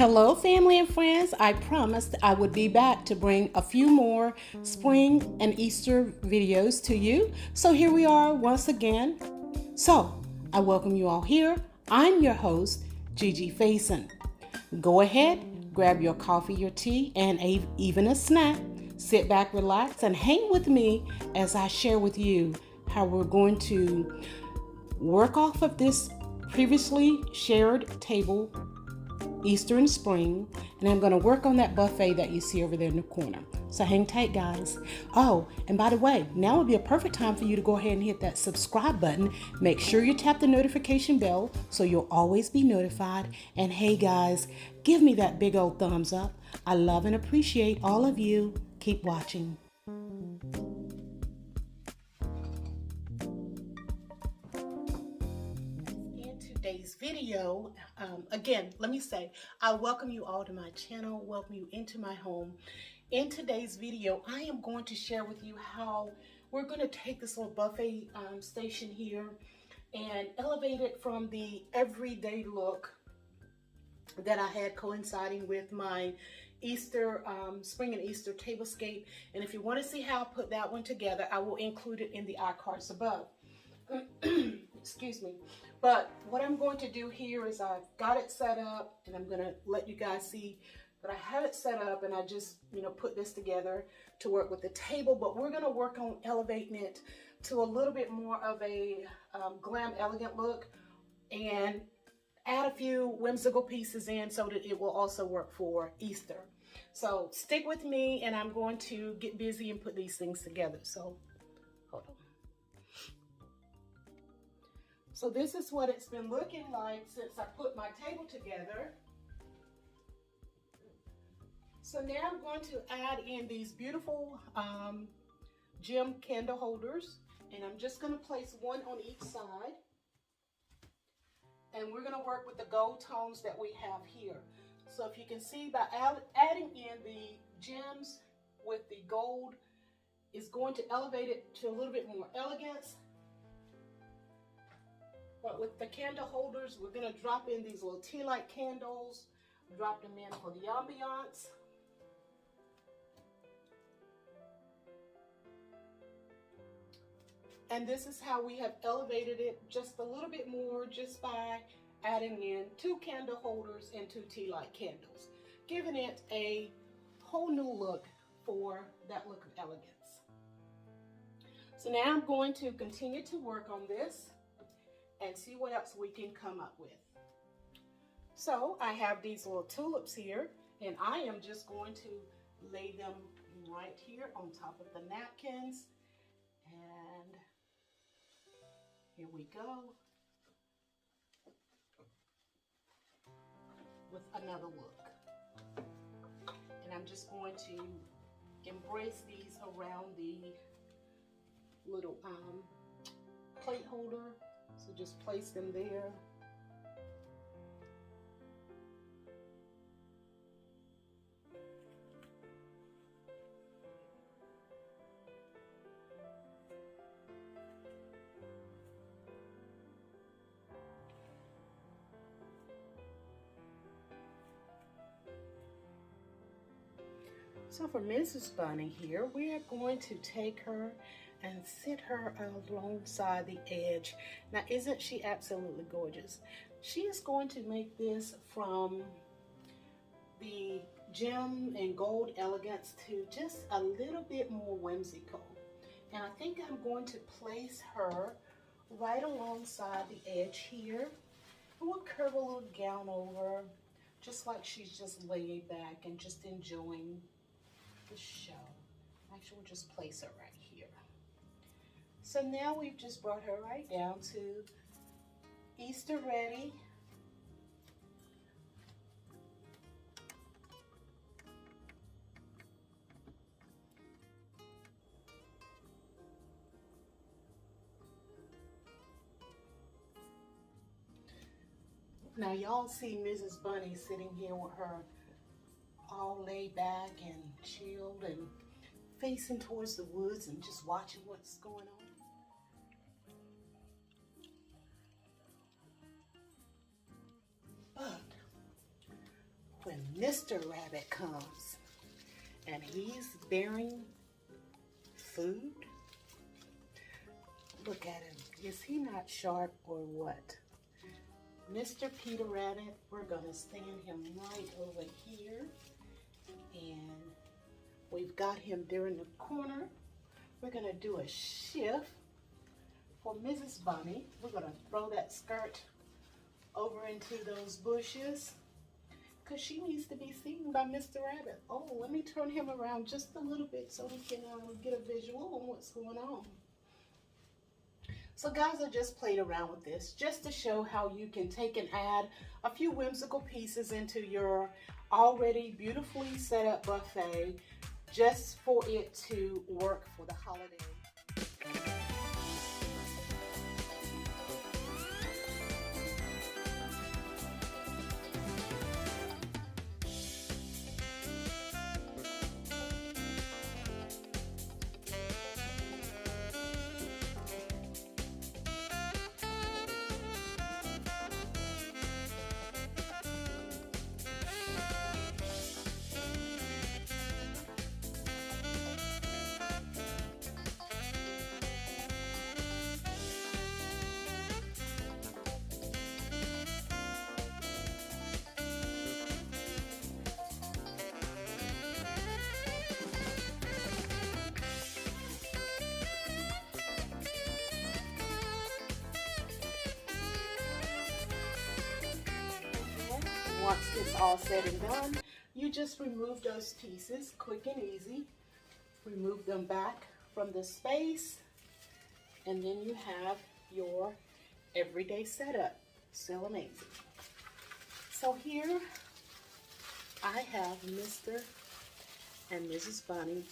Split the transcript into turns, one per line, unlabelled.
Hello, family and friends. I promised I would be back to bring a few more spring and Easter videos to you. So here we are once again. So I welcome you all here. I'm your host, Gigi Faison. Go ahead, grab your coffee, your tea, and even a snack. Sit back, relax, and hang with me as I share with you how we're going to work off of this previously shared table Easter and spring, and I'm going to work on that buffet that you see over there in the corner. So hang tight, guys. Oh, and by the way, now would be a perfect time for you to go ahead and hit that subscribe button. Make sure you tap the notification bell so you'll always be notified. And hey, guys, give me that big old thumbs up. I love and appreciate all of you. Keep watching. Today's video, again, let me say, I welcome you all to my channel, welcome you into my home. In today's video, I am going to share with you how we're going to take this little buffet station here and elevate it from the everyday look that I had coinciding with my Easter, spring and Easter tablescape. And if you want to see how I put that one together, I will include it in the iCards above. Excuse me. But what I'm going to do here is I've got it set up, and I'm going to let you guys see that I have it set up, and I just, put this together to work with the table. But we're going to work on elevating it to a little bit more of a glam elegant look and add a few whimsical pieces in so that it will also work for Easter. So stick with me, and I'm going to get busy and put these things together. So hold on. So this is what it's been looking like since I put my table together. So now I'm going to add in these beautiful gem candle holders, and I'm just going to place one on each side. And we're going to work with the gold tones that we have here. So if you can see, by adding in the gems with the gold is going to elevate it to a little bit more elegance. But with the candle holders, we're going to drop in these little tea light candles, drop them in for the ambiance. And this is how we have elevated it just a little bit more just by adding in 2 candle holders and 2 tea light candles, giving it a whole new look for that look of elegance. So now I'm going to continue to work on this and see what else we can come up with. So I have these little tulips here, and I am just going to lay them right here on top of the napkins. And here we go with another look. And I'm just going to embrace these around the little plate holder. So just place them there. So for Mrs. Bunny here, we are going to take her and sit her alongside the edge. Now, isn't she absolutely gorgeous? She is going to make this from the gem and gold elegance to just a little bit more whimsical. And I think I'm going to place her right alongside the edge here. And we'll curve a little gown over, just like she's just laid back and just enjoying the show. Actually, we'll just place her right here. So now we've just brought her right down to Easter ready. Now y'all see Mrs. Bunny sitting here with her all laid back and chilled and facing towards the woods and just watching what's going on. But when Mr. Rabbit comes and he's bearing food. Look at him. Is he not sharp or what? Mr. Peter Rabbit, we're going to stand him right over here. And we've got him there in the corner. We're going to do a shift for Mrs. Bunny. We're going to throw that skirt over into those bushes because she needs to be seen by Mr. Rabbit. Oh, let me turn him around just a little bit so we can get a visual on what's going on. So guys, I just played around with this just to show how you can take and add a few whimsical pieces into your already beautifully set up buffet just for it to work for the holiday. Once it's all said and done, you just remove those pieces, quick and easy. Remove them back from the space, and then you have your everyday setup. Still amazing. So here I have Mr. and Mrs. Bunny